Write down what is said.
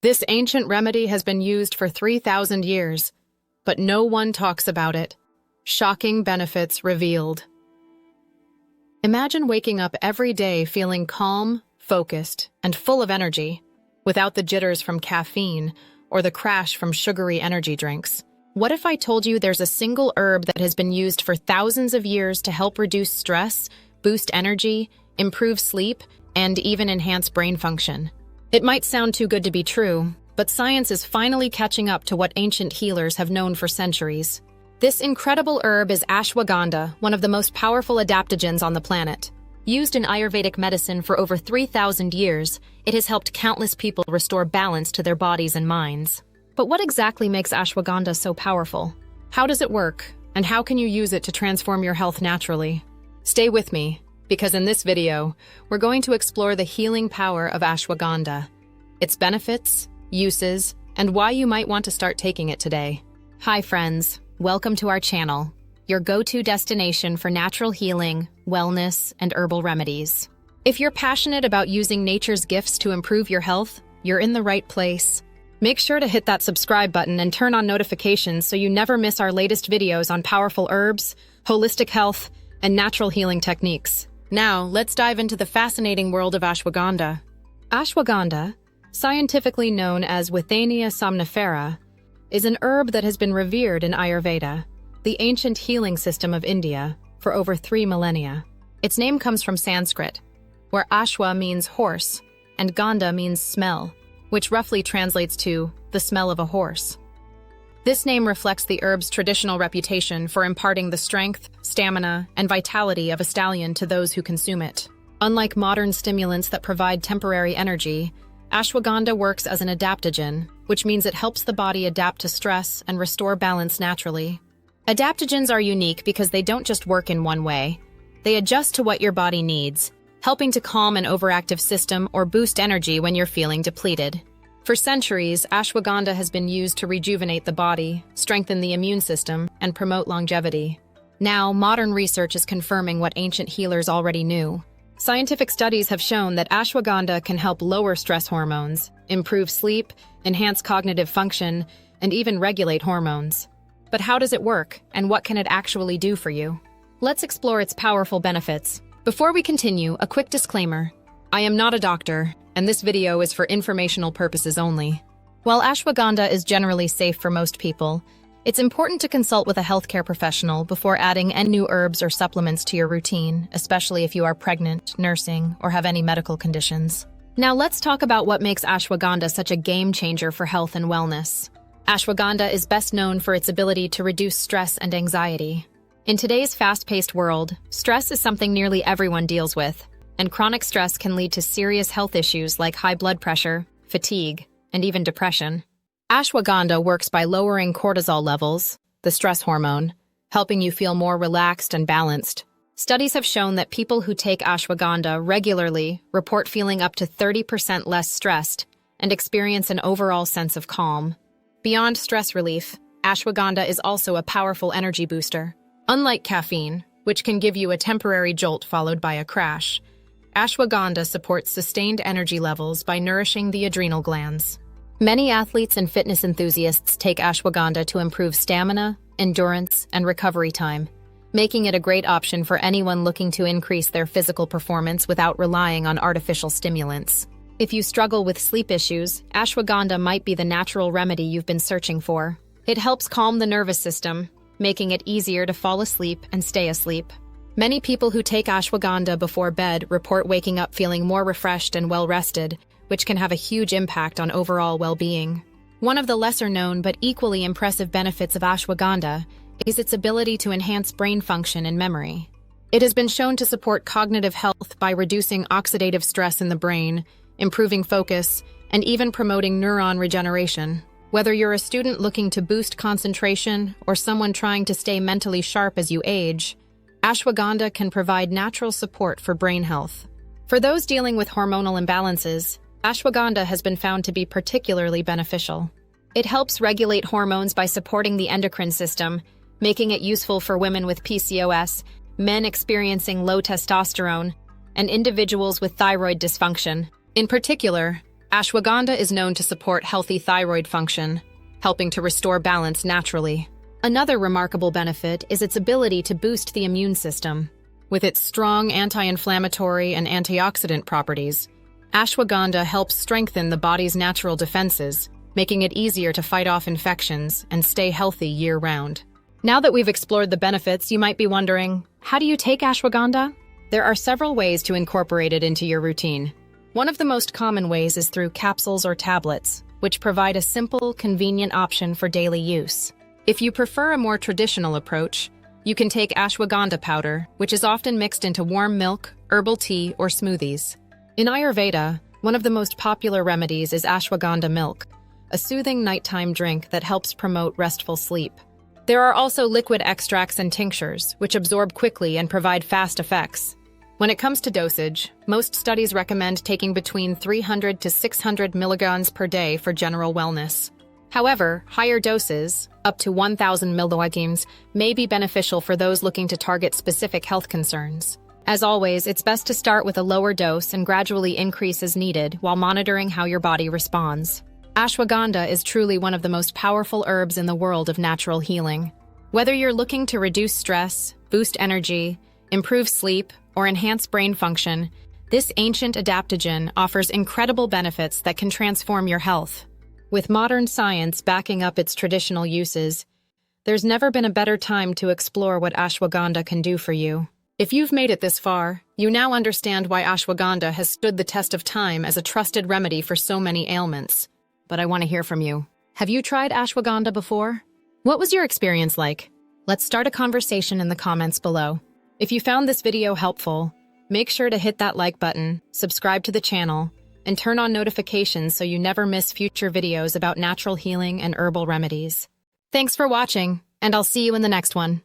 This ancient remedy has been used for 3,000 years, but no one talks about it. Shocking benefits revealed. Imagine waking up every day feeling calm, focused, and full of energy, without the jitters from caffeine or the crash from sugary energy drinks. What if I told you there's a single herb that has been used for thousands of years to help reduce stress, boost energy, improve sleep, and even enhance brain function? It might sound too good to be true, but science is finally catching up to what ancient healers have known for centuries. This incredible herb is ashwagandha, one of the most powerful adaptogens on the planet. Used in Ayurvedic medicine for over 3,000 years, it has helped countless people restore balance to their bodies and minds. But what exactly makes ashwagandha so powerful? How does it work, and how can you use it to transform your health naturally? Stay with me, because in this video, we're going to explore the healing power of ashwagandha, its benefits, uses, and why you might want to start taking it today. Hi friends, welcome to our channel, your go-to destination for natural healing, wellness, and herbal remedies. If you're passionate about using nature's gifts to improve your health, you're in the right place. Make sure to hit that subscribe button and turn on notifications so you never miss our latest videos on powerful herbs, holistic health, and natural healing techniques. Now, let's dive into the fascinating world of ashwagandha. Ashwagandha, scientifically known as Withania somnifera, is an herb that has been revered in Ayurveda, the ancient healing system of India, for over 3 millennia. Its name comes from Sanskrit, where ashwa means horse and gandha means smell, which roughly translates to the smell of a horse. This name reflects the herb's traditional reputation for imparting the strength, stamina, and vitality of a stallion to those who consume it. Unlike modern stimulants that provide temporary energy, ashwagandha works as an adaptogen, which means it helps the body adapt to stress and restore balance naturally. Adaptogens are unique because they don't just work in one way. They adjust to what your body needs, helping to calm an overactive system or boost energy when you're feeling depleted. For centuries, ashwagandha has been used to rejuvenate the body, strengthen the immune system, and promote longevity. Now, modern research is confirming what ancient healers already knew. Scientific studies have shown that ashwagandha can help lower stress hormones, improve sleep, enhance cognitive function, and even regulate hormones. But how does it work, and what can it actually do for you? Let's explore its powerful benefits. Before we continue, a quick disclaimer. I am not a doctor, and this video is for informational purposes only. While ashwagandha is generally safe for most people, it's important to consult with a healthcare professional before adding any new herbs or supplements to your routine, especially if you are pregnant, nursing, or have any medical conditions. Now let's talk about what makes ashwagandha such a game changer for health and wellness. Ashwagandha is best known for its ability to reduce stress and anxiety. In today's fast-paced world, stress is something nearly everyone deals with, and chronic stress can lead to serious health issues like high blood pressure, fatigue, and even depression. Ashwagandha works by lowering cortisol levels, the stress hormone, helping you feel more relaxed and balanced. Studies have shown that people who take ashwagandha regularly report feeling up to 30% less stressed and experience an overall sense of calm. Beyond stress relief, ashwagandha is also a powerful energy booster. Unlike caffeine, which can give you a temporary jolt followed by a crash, ashwagandha supports sustained energy levels by nourishing the adrenal glands. Many athletes and fitness enthusiasts take ashwagandha to improve stamina, endurance, and recovery time, making it a great option for anyone looking to increase their physical performance without relying on artificial stimulants. If you struggle with sleep issues, ashwagandha might be the natural remedy you've been searching for. It helps calm the nervous system, making it easier to fall asleep and stay asleep. Many people who take ashwagandha before bed report waking up feeling more refreshed and well-rested, which can have a huge impact on overall well-being. One of the lesser-known but equally impressive benefits of ashwagandha is its ability to enhance brain function and memory. It has been shown to support cognitive health by reducing oxidative stress in the brain, improving focus, and even promoting neuron regeneration. Whether you're a student looking to boost concentration or someone trying to stay mentally sharp as you age, ashwagandha can provide natural support for brain health. For those dealing with hormonal imbalances, ashwagandha has been found to be particularly beneficial. It helps regulate hormones by supporting the endocrine system, making it useful for women with PCOS, men experiencing low testosterone, and individuals with thyroid dysfunction. In particular, Ashwagandha is known to support healthy thyroid function, helping to restore balance naturally. Another remarkable benefit is its ability to boost the immune system. With its strong anti-inflammatory and antioxidant properties, ashwagandha helps strengthen the body's natural defenses, making it easier to fight off infections and stay healthy year-round. Now that we've explored the benefits, you might be wondering, how do you take ashwagandha? There are several ways to incorporate it into your routine. One of the most common ways is through capsules or tablets, which provide a simple, convenient option for daily use. If you prefer a more traditional approach, you can take ashwagandha powder, which is often mixed into warm milk, herbal tea, or smoothies. In Ayurveda, one of the most popular remedies is ashwagandha milk, a soothing nighttime drink that helps promote restful sleep. There are also liquid extracts and tinctures, which absorb quickly and provide fast effects. When it comes to dosage, most studies recommend taking between 300 to 600 milligrams per day for general wellness. However, higher doses, up to 1,000 milligrams, may be beneficial for those looking to target specific health concerns. As always, it's best to start with a lower dose and gradually increase as needed while monitoring how your body responds. Ashwagandha is truly one of the most powerful herbs in the world of natural healing. Whether you're looking to reduce stress, boost energy, improve sleep, or enhance brain function, this ancient adaptogen offers incredible benefits that can transform your health. With modern science backing up its traditional uses, there's never been a better time to explore what ashwagandha can do for you. If you've made it this far, you now understand why ashwagandha has stood the test of time as a trusted remedy for so many ailments. But I want to hear from you. Have you tried ashwagandha before? What was your experience like? Let's start a conversation in the comments below. If you found this video helpful, make sure to hit that like button, subscribe to the channel, and turn on notifications so you never miss future videos about natural healing and herbal remedies. Thanks for watching, and I'll see you in the next one.